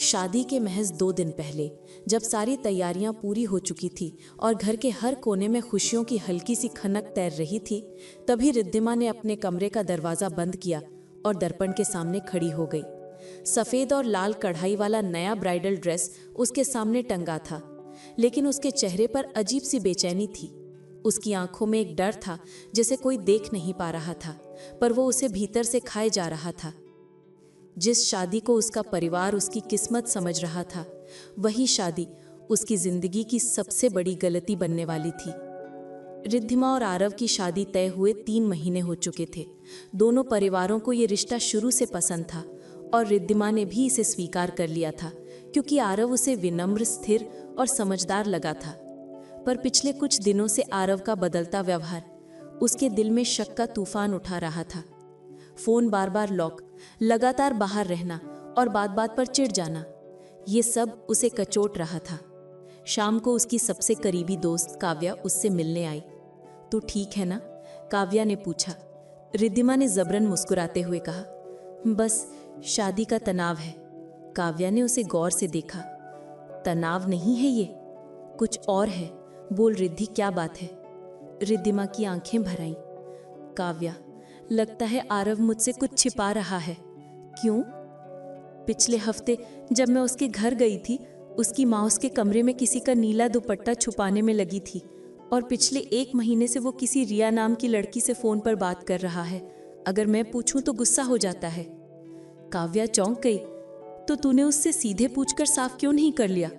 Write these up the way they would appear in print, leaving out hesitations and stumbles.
शादी के महज 2 दिन पहले, जब सारी तैयारियां पूरी हो चुकी थी और घर के हर कोने में खुशियों की हल्की सी खनक तैर रही थी, तभी रिद्धिमा ने अपने कमरे का दरवाजा बंद किया और दर्पण के सामने खड़ी हो गई। सफेद और लाल कढ़ाई वाला नया ब्राइडल ड्रेस उसके सामने टंगा था, लेकिन उसके चेहरे पर अजीब सी बेचैनी थी। उसकी आंखों में एक डर था, जैसे कोई देख नहीं पा रहा था, पर वो उसे भीतर से खाए जा रहा था। जिस शादी को उसका परिवार उसकी किस्मत समझ रहा था, वही शादी उसकी जिंदगी की सबसे बड़ी गलती बनने वाली थी। रिद्धिमा और आरव की शादी तय हुए 3 महीने हो चुके थे। दोनों परिवारों को ये रिश्ता शुरू से पसंद था और रिद्धिमा ने भी इसे स्वीकार कर लिया था, क्योंकि आरव उसे विनम्र, स्थिर और समझदार लगा था। पर पिछले कुछ दिनों से आरव का बदलता व्यवहार उसके दिल में शक का तूफान उठा रहा था। फोन बार बार लॉक, लगातार बाहर रहना और बात बात पर चिढ़ जाना, ये सब उसे कचोट रहा था। शाम को उसकी सबसे करीबी दोस्त काव्या उससे मिलने आई। "तू ठीक है ना?" काव्या ने पूछा। रिद्धिमा ने जबरन मुस्कुराते हुए कहा, "बस शादी का तनाव है।" काव्या ने उसे गौर से देखा। "तनाव नहीं है ये, कुछ और है। बोल रिद्धि, क्या बात है?" रिद्धिमा की आंखें भर आईं। "काव्या, लगता है आरव मुझसे कुछ छिपा रहा है।" "क्यों?" "पिछले हफ्ते जब मैं उसके घर गई थी, उसकी माँ उसके कमरे में किसी का नीला दुपट्टा छुपाने में लगी थी, और पिछले 1 महीने से वो किसी रिया नाम की लड़की से फोन पर बात कर रहा है। अगर मैं पूछूं तो गुस्सा हो जाता है।" काव्या चौंक गई। "तो तूने उससे सीधे पूछकर साफ क्यों नहीं कर लिया?"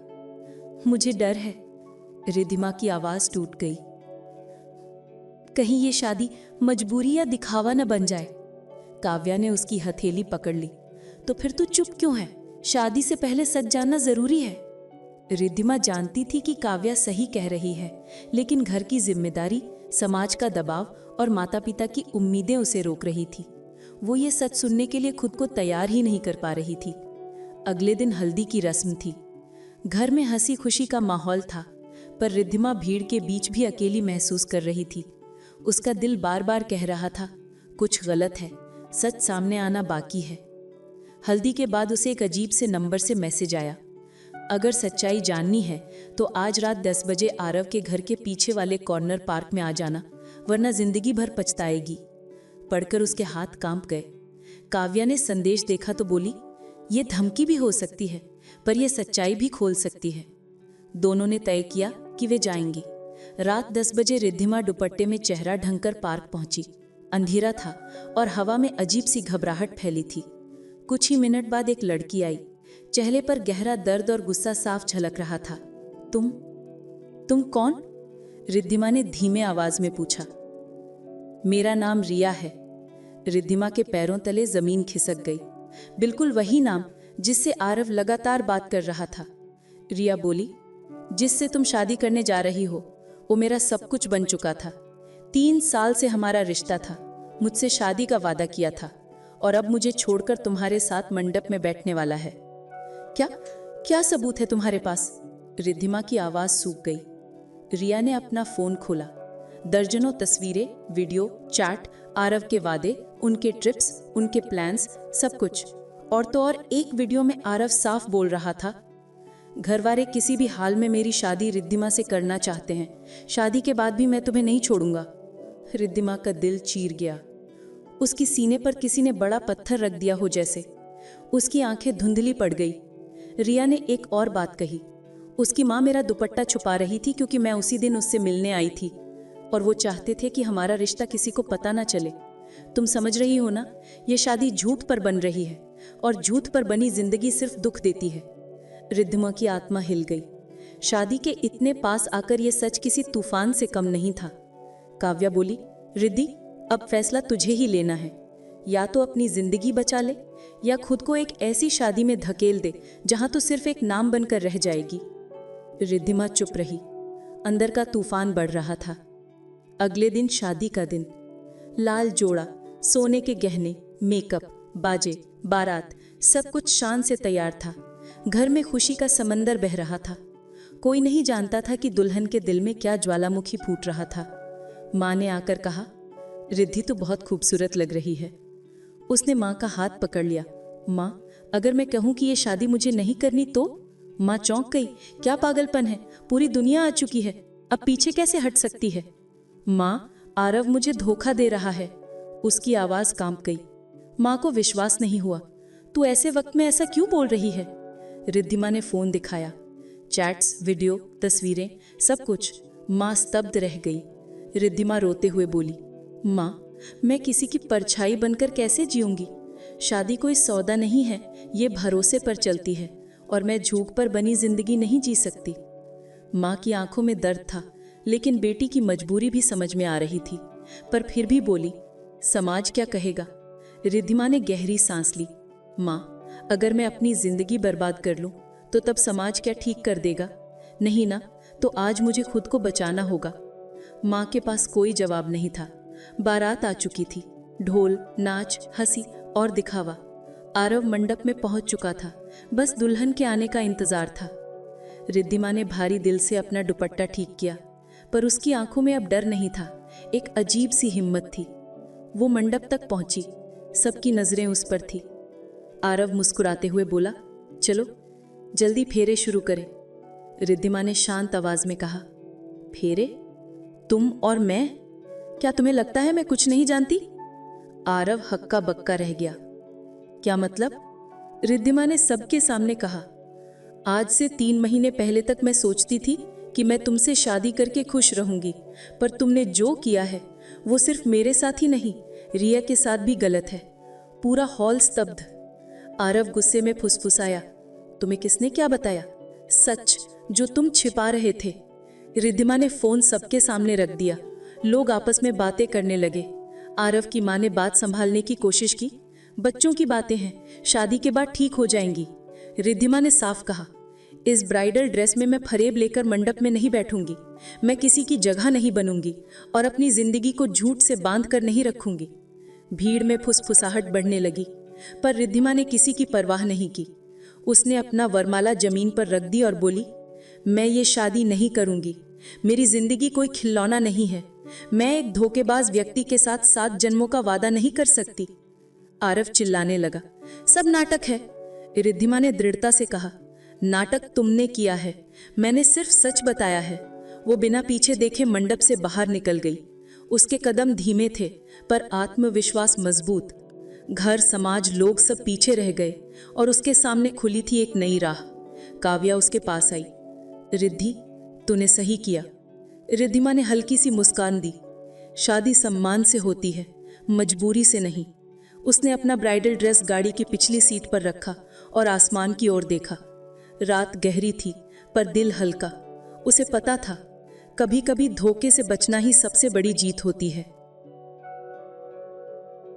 "मुझे डर है।" रिद्धिमा की आवाज टूट गई। "कहीं ये शादी मजबूरी या दिखावा न बन जाए।" काव्या ने उसकी हथेली पकड़ ली। "तो फिर तू चुप क्यों है? शादी से पहले सच जानना जरूरी है।" रिद्धिमा जानती थी कि काव्या सही कह रही है, लेकिन घर की जिम्मेदारी, समाज का दबाव और माता पिता की उम्मीदें उसे रोक रही थी। वो ये सच सुनने के लिए खुद को तैयार ही नहीं कर पा रही थी। अगले दिन हल्दी की रस्म थी। घर में हंसी खुशी का माहौल था, पर रिद्धिमा भीड़ के बीच भी अकेली महसूस कर रही थी। उसका दिल बार बार कह रहा था, कुछ गलत है, सच सामने आना बाकी है। हल्दी के बाद उसे एक अजीब से नंबर से मैसेज आया। "अगर सच्चाई जाननी है तो आज रात 10 बजे आरव के घर के पीछे वाले कॉर्नर पार्क में आ जाना, वरना जिंदगी भर पछताएगी।" पढ़कर उसके हाथ कांप गए। काव्या ने संदेश देखा तो बोली, "ये धमकी भी हो सकती है, पर यह सच्चाई भी खोल सकती है।" दोनों ने तय किया कि वे जाएंगी। रात 10 बजे रिद्धिमा दुपट्टे में चेहरा ढंककर पार्क पहुंची। अंधेरा था और हवा में अजीब सी घबराहट फैली थी। कुछ ही मिनट बाद एक लड़की आई। चेहरे पर गहरा दर्द और गुस्सा साफ झलक रहा था। तुम कौन?" रिद्धिमा ने धीमे आवाज में पूछा। "मेरा नाम रिया है।" रिद्धिमा के पैरों तले जमीन खिसक गई। बिल्कुल वही नाम जिससे आरव लगातार बात कर रहा था। रिया बोली, "जिससे तुम शादी करने जा रही हो, वो मेरा सब कुछ बन चुका था। 3 साल से हमारा रिश्ता था, मुझसे शादी का वादा किया था, और अब मुझे छोड़कर तुम्हारे साथ मंडप में बैठने वाला है। क्या क्या सबूत है तुम्हारे पास?" रिद्धिमा की आवाज सूख गई। रिया ने अपना फोन खोला। दर्जनों तस्वीरें, वीडियो, चैट, आरव के वादे, उनके ट्रिप्स, उनके प्लान्स, सब कुछ। और तो और एक वीडियो में आरव साफ बोल रहा था, "घरवाले किसी भी हाल में मेरी शादी रिद्धिमा से करना चाहते हैं। शादी के बाद भी मैं तुम्हें नहीं छोड़ूंगा।" रिद्धिमा का दिल चीर गया। उसकी सीने पर किसी ने बड़ा पत्थर रख दिया हो जैसे। उसकी आंखें धुंधली पड़ गई। रिया ने एक और बात कही, "उसकी माँ मेरा दुपट्टा छुपा रही थी क्योंकि मैं उसी दिन उससे मिलने आई थी, और वो चाहते थे कि हमारा रिश्ता किसी को पता ना चले। तुम समझ रही हो ना, ये शादी झूठ पर बन रही है, और झूठ पर बनी जिंदगी सिर्फ दुख देती है।" रिद्धिमा की आत्मा हिल गई। शादी के इतने पास आकर यह सच किसी तूफान से कम नहीं था। काव्या बोली, "रिद्धि, अब फैसला तुझे ही लेना है। या तो अपनी जिंदगी बचा ले, या खुद को एक ऐसी शादी में धकेल दे जहां तो सिर्फ एक नाम बनकर रह जाएगी।" रिद्धिमा चुप रही। अंदर का तूफान बढ़ रहा था। अगले दिन शादी का दिन। लाल जोड़ा, सोने के गहने, मेकअप, बाजे, बारात, सब कुछ शान से तैयार था। घर में खुशी का समंदर बह रहा था। कोई नहीं जानता था कि दुल्हन के दिल में क्या ज्वालामुखी फूट रहा था। माँ ने आकर कहा, "रिद्धि तो बहुत खूबसूरत लग रही है।" उसने माँ का हाथ पकड़ लिया। "माँ, अगर मैं कहूँ कि ये शादी मुझे नहीं करनी तो? माँ चौंक गई। क्या पागलपन है, पूरी दुनिया आ चुकी है, अब पीछे कैसे हट सकती है? माँ, आरव मुझे धोखा दे रहा है। उसकी आवाज कांप गई। माँ को विश्वास नहीं हुआ। तू ऐसे वक्त में ऐसा क्यों बोल रही है? रिद्धिमा ने फोन दिखाया। चैट्स, वीडियो, तस्वीरें, सब कुछ। माँ स्तब्ध रह गई। रिद्धिमा रोते हुए बोली, माँ, मैं किसी की परछाई बनकर कैसे जीऊंगी? शादी कोई सौदा नहीं है, ये भरोसे पर चलती है, और मैं झूठ पर बनी जिंदगी नहीं जी सकती। माँ की आंखों में दर्द था, लेकिन बेटी की मजबूरी भी समझ में आ रही थी, पर फिर भी बोली, समाज क्या कहेगा? रिद्धिमा ने गहरी सांस ली। माँ, अगर मैं अपनी जिंदगी बर्बाद कर लूं, तो तब समाज क्या ठीक कर देगा? नहीं ना, तो आज मुझे खुद को बचाना होगा। माँ के पास कोई जवाब नहीं था। बारात आ चुकी थी। ढोल, नाच, हंसी और दिखावा। आरव मंडप में पहुंच चुका था, बस दुल्हन के आने का इंतजार था। रिद्धिमा ने भारी दिल से अपना दुपट्टा ठीक किया, पर उसकी आंखों में अब डर नहीं था, एक अजीब सी हिम्मत थी। वो मंडप तक पहुंची, सबकी नजरें उस पर थी। आरव मुस्कुराते हुए बोला, चलो जल्दी फेरे शुरू करें। रिद्धिमा ने शांत आवाज में कहा, फेरे? तुम और मैं? क्या तुम्हें लगता है मैं कुछ नहीं जानती? आरव हक्का बक्का रह गया। क्या मतलब? रिद्धिमा ने सबके सामने कहा, आज से 3 महीने पहले तक मैं सोचती थी कि मैं तुमसे शादी करके खुश रहूंगी, पर तुमने जो किया है वो सिर्फ मेरे साथ ही नहीं, रिया के साथ भी गलत है। पूरा हॉल स्तब्ध। आरव गुस्से में फुसफुसाया, तुम्हें किसने क्या बताया? सच जो तुम छिपा रहे थे। रिद्धिमा ने फोन सबके सामने रख दिया। लोग आपस में बातें करने लगे। आरव की माँ ने बात संभालने की कोशिश की, बच्चों की बातें हैं, शादी के बाद ठीक हो जाएंगी। रिद्धिमा ने साफ कहा, इस ब्राइडल ड्रेस में मैं फरेब लेकर मंडप में नहीं बैठूंगी, मैं किसी की जगह नहीं बनूंगी और अपनी जिंदगी को झूठ से बांध कर नहीं रखूंगी। भीड़ में फुसफुसाहट बढ़ने लगी, पर रिद्धिमा ने किसी की परवाह नहीं की। उसने अपना वरमाला जमीन पर रख दी और बोली, मैं ये शादी नहीं करूंगी। मेरी जिंदगी कोई खिलौना नहीं है। मैं एक धोखेबाज व्यक्ति के साथ 7 जन्मों का वादा नहीं कर सकती। आरव चिल्लाने लगा, सब नाटक है। रिद्धिमा ने दृढ़ता से कहा, नाटक तुमने किया है, मैंने सिर्फ सच बताया है। वो बिना पीछे देखे मंडप से बाहर निकल गई। उसके कदम धीमे थे, पर आत्मविश्वास मजबूत। घर, समाज, लोग सब पीछे रह गए और उसके सामने खुली थी एक नई राह। काव्या उसके पास आई। रिद्धि, तूने सही किया। रिद्धिमा ने हल्की सी मुस्कान दी। शादी सम्मान से होती है, मजबूरी से नहीं। उसने अपना ब्राइडल ड्रेस गाड़ी की पिछली सीट पर रखा और आसमान की ओर देखा। रात गहरी थी, पर दिल हल्का। उसे पता था, कभी कभी धोखे से बचना ही सबसे बड़ी जीत होती है।